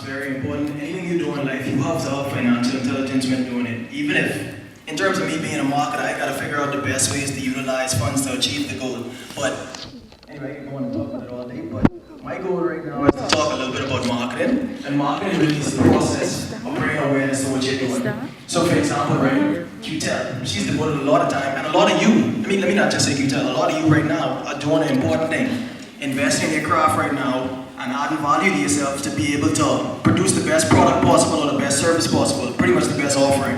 very important. Anything you do in life, you have to have financial intelligence when doing it. Even if, in terms of me being a marketer, I gotta figure out the best ways to utilize funds to achieve the goal. But anyway, I can go on and talk about it all day, but my goal right now is to talk a little bit about marketing. And marketing really is the process of bringing awareness to what you're doing. So for example, right, Quetel, she's devoted a lot of time, and a lot of you, let me not just say Quetel, a lot of you right now are doing an important thing. Investing in your craft right now, and adding value to yourself to be able to produce the best product possible or the best service possible, pretty much the best offering.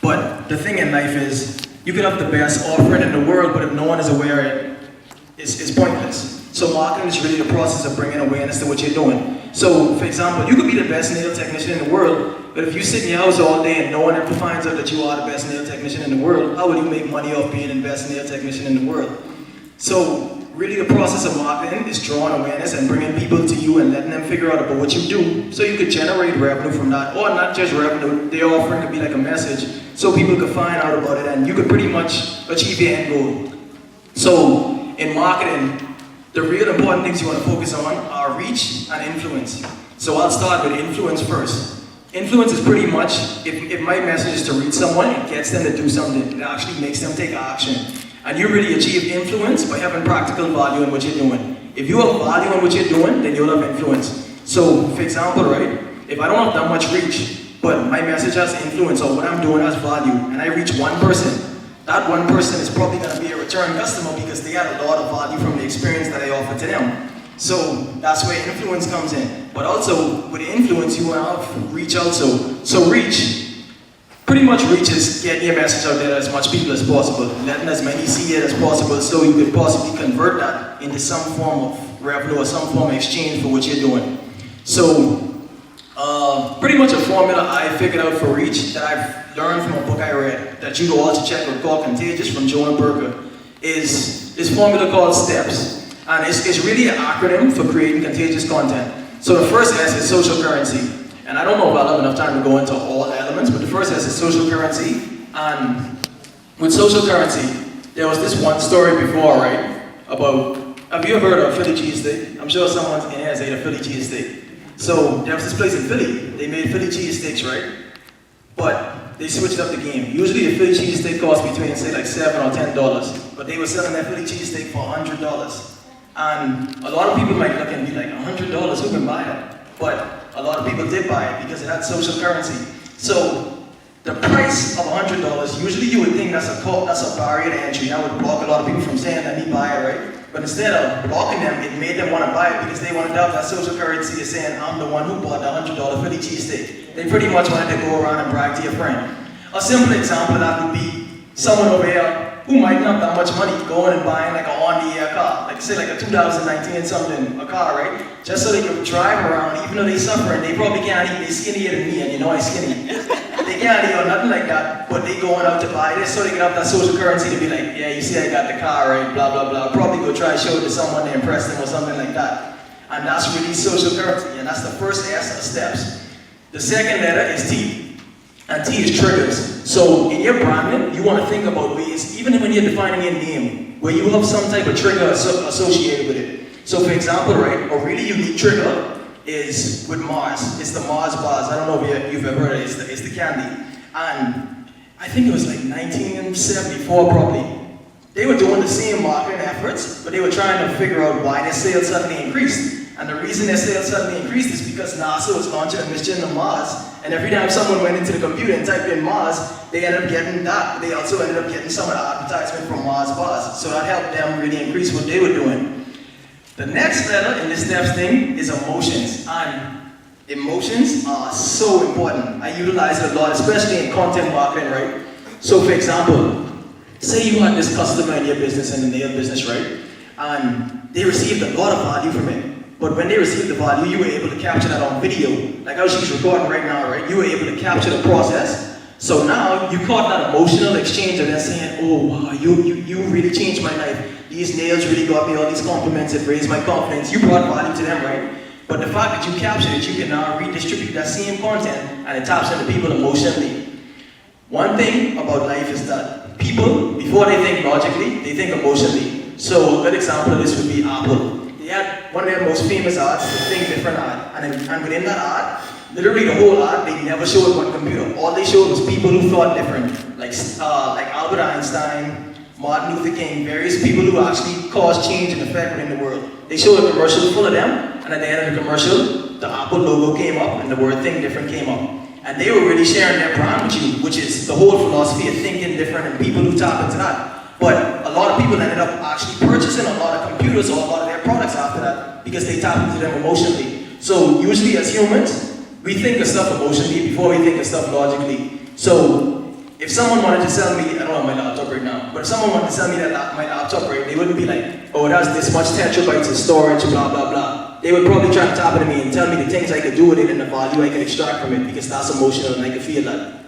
But the thing in life is, you can have the best offering in the world, but if no one is aware of it, it's pointless. So marketing is really the process of bringing awareness to what you're doing. So, for example, you could be the best nail technician in the world, but if you sit in your house all day and no one ever finds out that you are the best nail technician in the world, how will you make money off being the best nail technician in the world? So, really the process of marketing is drawing awareness and bringing people to you and letting them figure out about what you do so you could generate revenue from that, or not just revenue, their offering could be like a message so people could find out about it and you could pretty much achieve your end goal. So in marketing, the real important things you want to focus on are reach and influence. So I'll start with influence first. Influence is pretty much, if my message is to reach someone, it gets them to do something, it actually makes them take action. And you really achieve influence by having practical value in what you're doing. If you have value in what you're doing, then you'll have influence. So, for example, right, if I don't have that much reach, but my message has influence or what I'm doing has value, and I reach one person, that one person is probably going to be a return customer because they had a lot of value from the experience that I offer to them. So, that's where influence comes in. But also, with influence, you want to have reach also. So reach. Pretty much reaches getting your message out there to as much people as possible, letting as many see it as possible so you could possibly convert that into some form of revenue or some form of exchange for what you're doing. So, pretty much a formula I figured out for reach that I've learned from a book I read that you all should check out called Contagious from Jonah Berger is this formula called STEPS. And it's really an acronym for creating contagious content. So the first S is social currency. And I don't know if I'll have enough time to go into all elements, but the first S is social currency. And with social currency, there was this one story before, right? About, have you ever heard of Philly cheesesteak? I'm sure someone in here has ate a Philly cheesesteak. So there was this place in Philly. They made Philly cheesesteaks, right? But they switched up the game. Usually a Philly cheesesteak costs between, say, like $7 or $10. But they were selling that Philly cheesesteak for $100. And a lot of people might look and be like, $100, who can buy that? But a lot of people did buy it because it had social currency. So the price of $100, usually you would think that's a barrier to entry. That would block a lot of people from saying, let me buy it, right? But instead of blocking them, it made them want to buy it because they wanted to have that social currency of saying, I'm the one who bought the $100 Philly cheesesteak. They pretty much wanted to go around and brag to your friend. A simple example of that would be someone over here who might not have that much money going and buying like a on-the-air car, like say like a 2019 something, a car, right? Just so they could drive around, even though they suffer and they probably can't eat, they skinnier than me, and you know I'm skinny. They can't eat or nothing like that, but they going out to buy this so they can have that social currency to be like, yeah, you see I got the car, right, blah, blah, blah. Probably go try to show it to someone to impress them or something like that. And that's really social currency, and that's the first S of STEPS. The second letter is T. And T is triggers. So in your branding, you want to think about ways, even when you're defining your name, where you have some type of trigger associated with it. So for example, right, a really unique trigger is with Mars. It's the Mars bars. I don't know if you've ever heard of it. It's the candy. And I think it was like 1974 probably. They were doing the same marketing efforts, but they were trying to figure out why their sales suddenly increased. And the reason their sales suddenly increased is because NASA was launching a mission to Mars, and every time someone went into the computer and typed in Mars, they ended up getting that. They also ended up getting some of the advertisement from Mars bars. So that helped them really increase what they were doing. The next letter in this STEPS thing is emotions. And emotions are so important. I utilize it a lot, especially in content marketing, right? So for example, say you had this customer in your business, in the nail business, right? And they received a lot of value from it. But when they received the value, you were able to capture that on video. Like how she's recording right now, right? You were able to capture the process. So now you caught that emotional exchange of them saying, oh wow, you really changed my life. These nails really got me all these compliments, it raised my confidence. You brought value to them, right? But the fact that you captured it, you can now redistribute that same content and it taps into people emotionally. One thing about life is that people, before they think logically, they think emotionally. So a good example of this would be Apple. They had one of their most famous arts, the Think Different art. And within that art, literally the whole art, they never showed one computer. All they showed was people who thought different. Like Albert Einstein, Martin Luther King, various people who actually caused change and effect within the world. They showed a commercial full of them, and at the end of the commercial, the Apple logo came up and the word Think Different came up. And they were really sharing their brand with you, which is the whole philosophy of thinking different and people who tap into that. But a lot of people ended up actually purchasing a lot of computers or a lot of their products after that because they tap into them emotionally. So usually as humans, we think of stuff emotionally before we think of stuff logically. So if someone wanted to sell me, I don't have my laptop right now, but if someone wanted to sell me my laptop, right, they wouldn't be like, oh, it has this much terabytes of storage, blah, blah, blah. They would probably try to tap into me and tell me the things I could do with it and the value I could extract from it because that's emotional and I can feel that.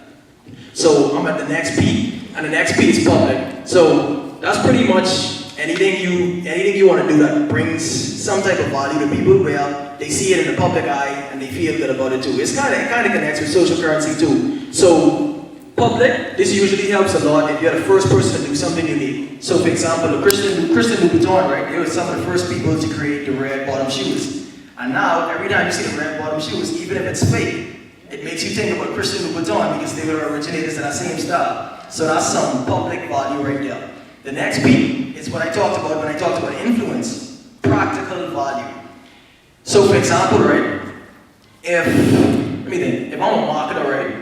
So I'm at the next P, and the next P is public. So that's pretty much anything you want to do that brings some type of value to people, well, they see it in the public eye and they feel good about it too. It kind of connects with social currency too. So public, this usually helps a lot if you're the first person to do something unique. So for example, Christian Louboutin, right? They were some of the first people to create the red bottom shoes. And now, every time you see the red bottom shoes, even if it's fake, it makes you think about Christian Louboutin because they were originators of that same style. So that's some public value right there. The next P is what I talked about when I talked about influence, practical value. So for example, right, if I'm a marketer, right,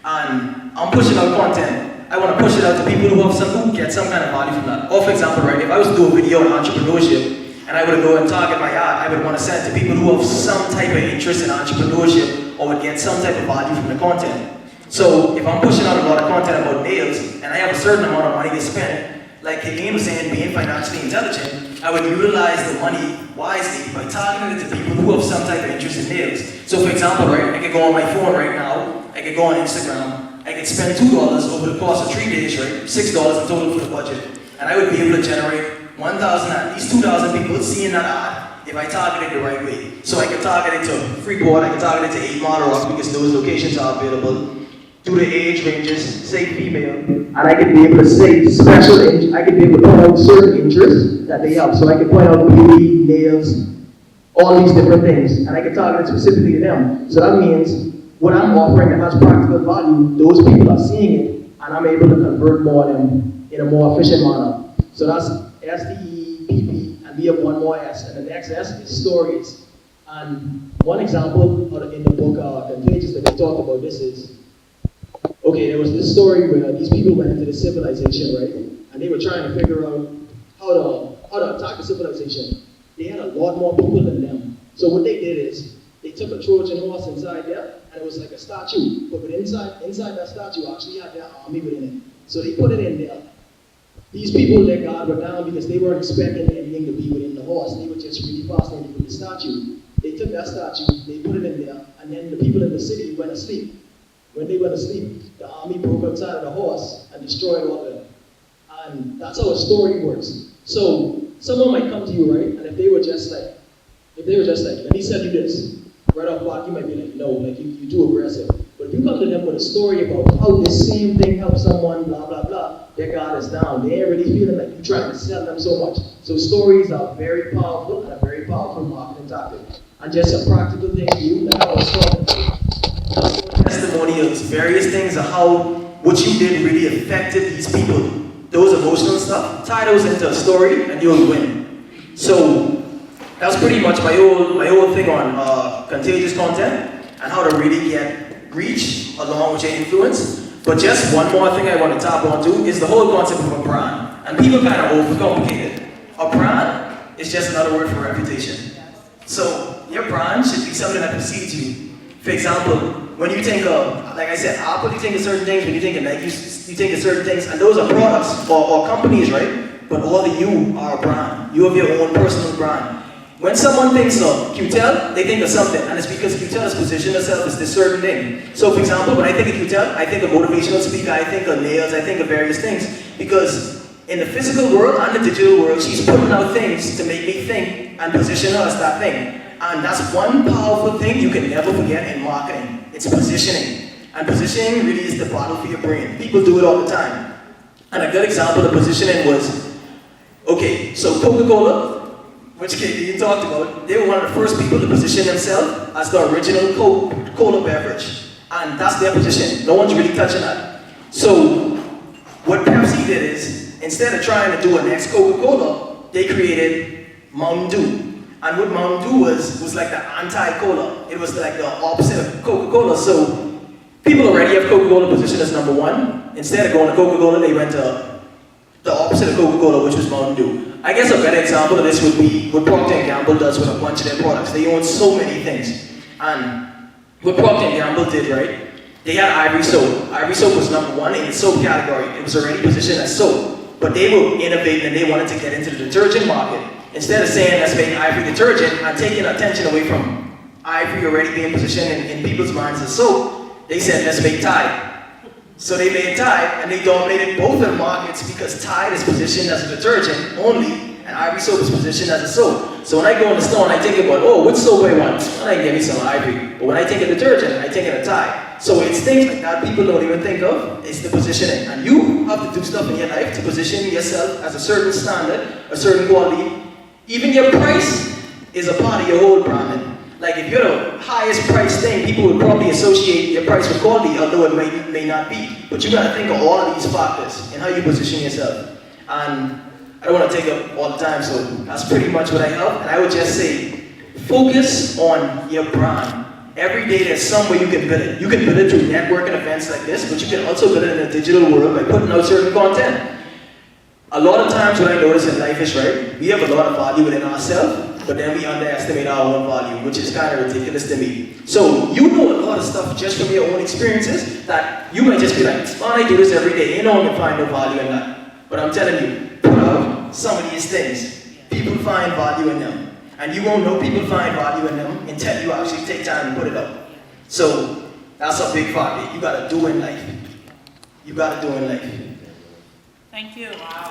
and I'm pushing out content, I want to push it out to people who get some kind of value from that. Or for example, right, if I was to do a video on entrepreneurship, and I would go and target my ad, I would want to send it to people who have some type of interest in entrepreneurship or would get some type of value from the content. So if I'm pushing out a lot of content about nails, and I have a certain amount of money to spend, like Helene was saying, being financially intelligent, I would utilize the money wisely by targeting it to people who have some type of interest in nails. So for example, right, I could go on my phone right now, I could go on Instagram, I could spend $2 over the course of 3 days, right? $6 in total for the budget. And I would be able to generate 1,000, at least 2,000 people seeing that ad if I target it the right way. So I could target it to Freeport, I could target it to 8 Mile Rock because those locations are available. Do the age ranges, say female, and I could be able to say special, I could be able to point out certain interests that they have. So I could point out beauty, nails, all these different things, and I could target it specifically to them. So that means what I'm offering that has practical value, those people are seeing it, and I'm able to convert more of them in a more efficient manner. So that's SDE, and we have one more S, and the next S is stories. And one example in the book, Contagious, that we talked about this is, okay, there was this story where these people went into the civilization, right? And they were trying to figure out how to attack the civilization. They had a lot more people than them. So what they did is, they took a Trojan horse inside there, and it was like a statue. But inside that statue actually had their army within it. So they put it in there. These people, their guard were down because they weren't expecting anything to be within the horse. They were just really fascinated with the statue. They took that statue, they put it in there, and then the people in the city went asleep. When they went asleep, the army broke outside of the horse and destroyed all of them. And that's how a story works. So someone might come to you, right? And if they were just like, let me sell you this, right off the bat, you might be like, no, like you're too aggressive. But if you come to them with a story about how this same thing helps someone, blah, blah, blah, their guard is down. They ain't really feeling like you're trying to sell them so much. So stories are very powerful and a very powerful marketing tactic. And just a practical thing for you, like I was talking about. Testimonials, various things of how what you did really affected these people. Those emotional stuff, tie those into a story and you'll win. So that's pretty much my whole thing on contagious content and how to really get reach along with your influence. But just one more thing I want to tap onto is the whole concept of a brand. And people kind of overcomplicate it. A brand is just another word for reputation. So your brand should be something that precedes you. For example, when you think of, like I said, Apple, you think of certain things. When you think of Nike, you think of certain things. And those are products or companies, right? But all of you are a brand. You have your own personal brand. When someone thinks of Quetel, they think of something, and it's because Quetel has positioned itself as this certain thing. So for example, when I think of Quetel, I think of motivational speaker, I think of nails, I think of various things. Because in the physical world and the digital world, she's putting out things to make me think and position her as that thing. And that's one powerful thing you can never forget in marketing. It's positioning. And positioning really is the battle for your brain. People do it all the time. And a good example of positioning was, okay, so Coca-Cola, which you talked about, they were one of the first people to position themselves as the original Coca-Cola beverage. And that's their position. No one's really touching that. So what Pepsi did is, instead of trying to do a next Coca-Cola, they created Mountain Dew. And what Mountain Dew was like the anti-cola. It was like the opposite of Coca-Cola. So people already have Coca-Cola positioned as number one. Instead of going to Coca-Cola, they went to the opposite of Coca-Cola, which was Mountain Dew. I guess a better example of this would be what Procter & Gamble does with a bunch of their products. They own so many things. And what Procter & Gamble did, right? They had Ivory Soap. Ivory Soap was number one in the soap category. It was already positioned as soap. But they were innovating and they wanted to get into the detergent market. Instead of saying, let's make Ivory detergent and taking attention away from Ivory already being positioned in people's minds as soap, they said, let's make Tide. So they made Tide, and they dominated both of the markets because Tide is positioned as a detergent only, and Ivory Soap is positioned as a soap. So when I go in the store and I think about, oh, which soap I want? I can get me some Ivory. But when I think of detergent, I think of a Tide. So it's things like that people don't even think of. It's the positioning. And you have to do stuff in your life to position yourself as a certain standard, a certain quality. Even your price is a part of your whole branding. Like if you're the highest price thing, people would probably associate your price with quality, although it may not be. But you gotta think of all of these factors in how you position yourself. And I don't want to take up all the time, so that's pretty much what I have. And I would just say, focus on your brand. Every day there's some way you can build it. You can build it through networking events like this, but you can also build it in a digital world by putting out certain content. A lot of times what I notice in life is, right, we have a lot of value within ourselves, but then we underestimate our own value, which is kind of ridiculous to me. So you know a lot of stuff just from your own experiences that you might just be like, oh, I do this every day, ain't no one can find no value in that. But I'm telling you, put out some of these things. People find value in them. And you won't know people find value in them until you actually take time to put it out. So that's a big factor. You gotta do in life. You gotta do in life. Thank you. Wow.